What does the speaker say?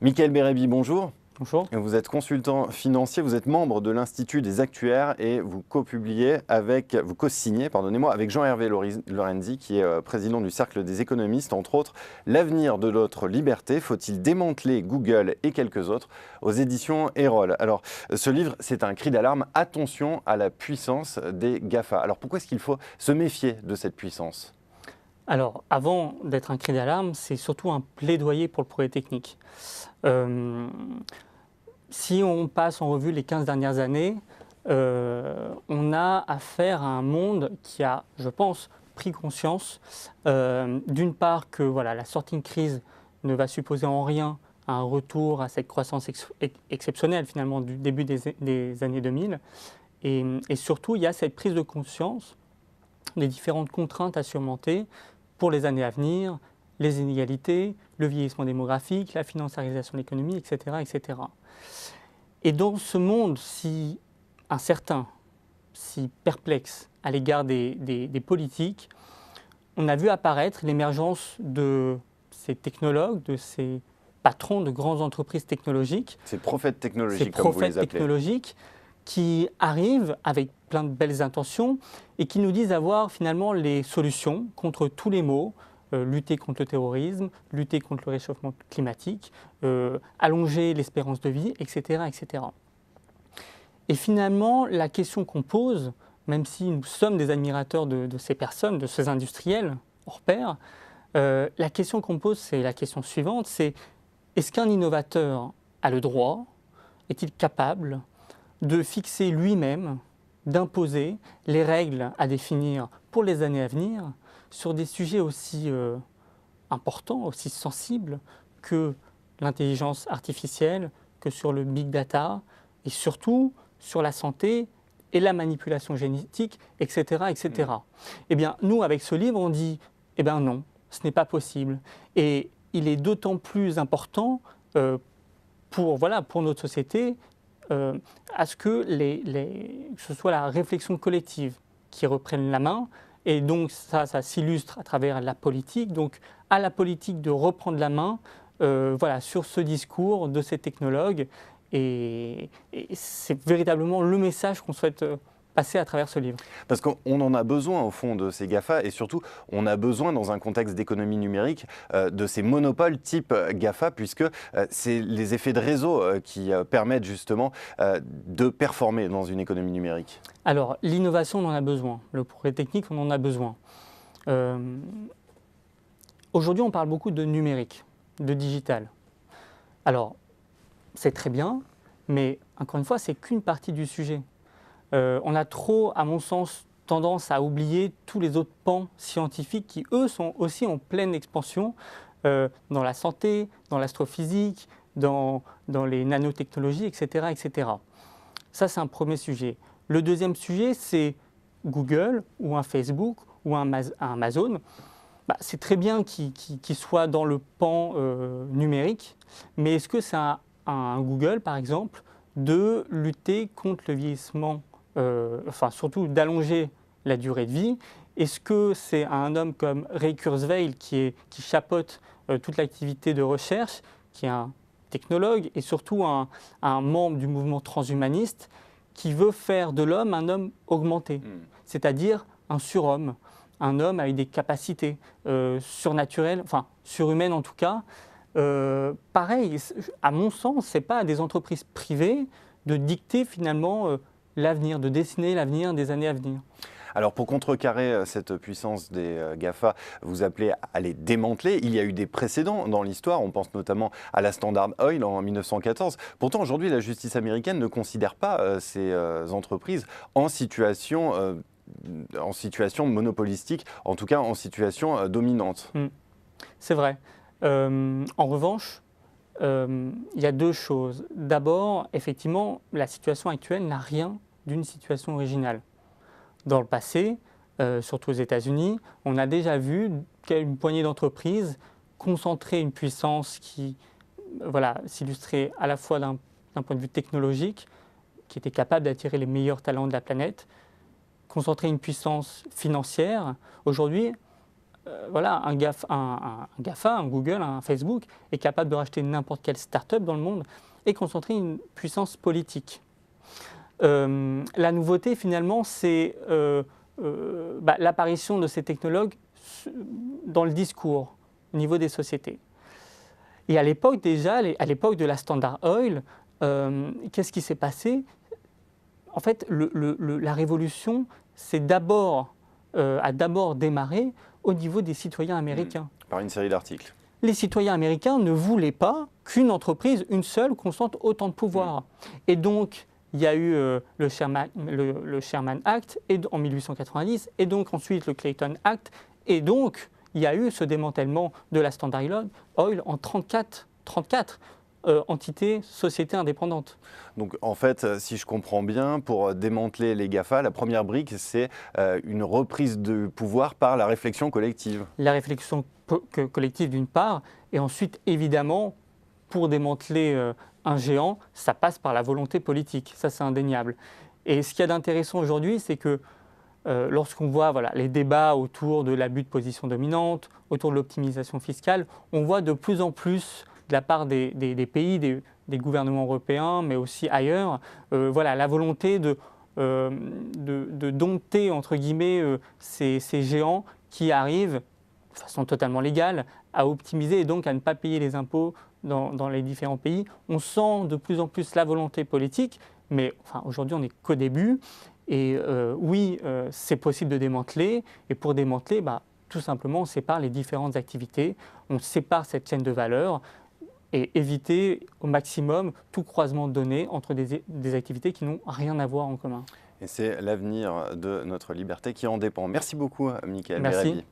Mickaël Bérébi, bonjour. Bonjour. Vous êtes consultant financier, vous êtes membre de l'Institut des actuaires et vous co-signez avec Jean-Hervé Lorenzi, qui est président du Cercle des économistes, entre autres, L'avenir de notre liberté, faut-il démanteler Google et quelques autres, aux éditions Erol. Alors, ce livre, c'est un cri d'alarme, attention à la puissance des GAFA. Alors, pourquoi est-ce qu'il faut se méfier de cette puissance ? Alors, avant d'être un cri d'alarme, c'est surtout un plaidoyer pour le progrès technique. Si on passe en revue les 15 dernières années, on a affaire à un monde qui a, je pense, pris conscience, d'une part que la sortie de crise ne va supposer en rien un retour à cette croissance exceptionnelle finalement du début des années 2000, et surtout il y a cette prise de conscience des différentes contraintes à surmonter pour les années à venir, les inégalités, le vieillissement démographique, la financiarisation de l'économie, etc., etc. Et dans ce monde si incertain, si perplexe à l'égard des politiques, on a vu apparaître l'émergence de ces technologues, de ces patrons de grandes entreprises technologiques. Ces prophètes technologiques, comme vous les appelez. Technologiques qui arrivent avec plein de belles intentions et qui nous disent avoir finalement les solutions contre tous les maux, lutter contre le terrorisme, lutter contre le réchauffement climatique, allonger l'espérance de vie, etc., etc. Et finalement, la question qu'on pose, même si nous sommes des admirateurs de ces personnes, de ces industriels hors pair, la question qu'on pose, c'est la question suivante, c'est est-ce qu'un innovateur a le droit, est-il capable de fixer lui-même, d'imposer les règles à définir pour les années à venir sur des sujets aussi importants, aussi sensibles que l'intelligence artificielle, que sur le big data et surtout sur la santé et la manipulation génétique, etc. etc. Eh bien, nous, avec ce livre, on dit eh bien non, ce n'est pas possible. Et il est d'autant plus important pour notre société à ce que ce soit la réflexion collective qui reprenne la main. Et donc ça s'illustre à travers la politique. Donc à la politique de reprendre la main sur ce discours de ces technologues. Et c'est véritablement le message qu'on souhaite passer à travers ce livre. Parce qu'on en a besoin au fond de ces GAFA et surtout on a besoin dans un contexte d'économie numérique de ces monopoles type GAFA puisque c'est les effets de réseau qui permettent justement de performer dans une économie numérique. Alors l'innovation on en a besoin, le progrès technique on en a besoin. Aujourd'hui on parle beaucoup de numérique, de digital. Alors c'est très bien, mais encore une fois c'est qu'une partie du sujet. On a trop, à mon sens, tendance à oublier tous les autres pans scientifiques qui, eux, sont aussi en pleine expansion dans la santé, dans l'astrophysique, dans les nanotechnologies, etc., etc. Ça, c'est un premier sujet. Le deuxième sujet, c'est Google ou un Facebook ou un Amazon. C'est très bien qu'ils soient dans le pan numérique, mais est-ce que c'est un Google, par exemple, de lutter contre le vieillissement surtout d'allonger la durée de vie. Est-ce que c'est un homme comme Ray Kurzweil qui chapeaute toute l'activité de recherche, qui est un technologue et surtout un membre du mouvement transhumaniste qui veut faire de l'homme un homme augmenté, c'est-à-dire un surhomme, un homme avec des capacités surnaturelles, surhumaines en tout cas. Pareil, à mon sens, ce n'est pas à des entreprises privées de dicter finalement l'avenir, de dessiner l'avenir des années à venir. Alors pour contrecarrer cette puissance des GAFA, vous appelez à les démanteler. Il y a eu des précédents dans l'histoire, on pense notamment à la Standard Oil en 1914. Pourtant aujourd'hui la justice américaine ne considère pas ces entreprises en situation monopolistique, en tout cas en situation dominante. C'est vrai. En revanche, il y a deux choses. D'abord, effectivement, la situation actuelle n'a rien d'une situation originale. Dans le passé, surtout aux États-Unis, on a déjà vu qu'une poignée d'entreprises concentrer une puissance qui s'illustrait à la fois d'un point de vue technologique, qui était capable d'attirer les meilleurs talents de la planète, concentrer une puissance financière. Aujourd'hui, voilà, un GAFA, un Google, un Facebook est capable de racheter n'importe quelle start-up dans le monde et concentrer une puissance politique. La nouveauté, finalement, c'est l'apparition de ces technologues dans le discours au niveau des sociétés. Et à l'époque déjà, à l'époque de la Standard Oil, qu'est-ce qui s'est passé? En fait, la révolution a d'abord démarré au niveau des citoyens américains. Par une série d'articles. Les citoyens américains ne voulaient pas qu'une entreprise, une seule, concentre autant de pouvoir. Et donc, il y a eu le Sherman Act en 1890, et donc ensuite le Clayton Act, et donc il y a eu ce démantèlement de la Standard Oil en 1934 entités, sociétés indépendantes. Donc en fait, si je comprends bien, pour démanteler les GAFA, la première brique, c'est une reprise de pouvoir par la réflexion collective. La réflexion collective d'une part, et ensuite évidemment, pour démanteler un géant, ça passe par la volonté politique, ça c'est indéniable. Et ce qu'il y a d'intéressant aujourd'hui, c'est que lorsqu'on voit les débats autour de l'abus de position dominante, autour de l'optimisation fiscale, on voit de plus en plus de la part des pays, des gouvernements européens, mais aussi ailleurs, la volonté de dompter, entre guillemets, ces géants qui arrivent, de façon totalement légale, à optimiser et donc à ne pas payer les impôts dans les différents pays. On sent de plus en plus la volonté politique, mais aujourd'hui on n'est qu'au début. Et oui, c'est possible de démanteler. Et pour démanteler, tout simplement, on sépare les différentes activités, on sépare cette chaîne de valeur et éviter au maximum tout croisement de données entre des activités qui n'ont rien à voir en commun. Et c'est l'avenir de notre liberté qui en dépend. Merci beaucoup, Mickaël Merci. Bérébi.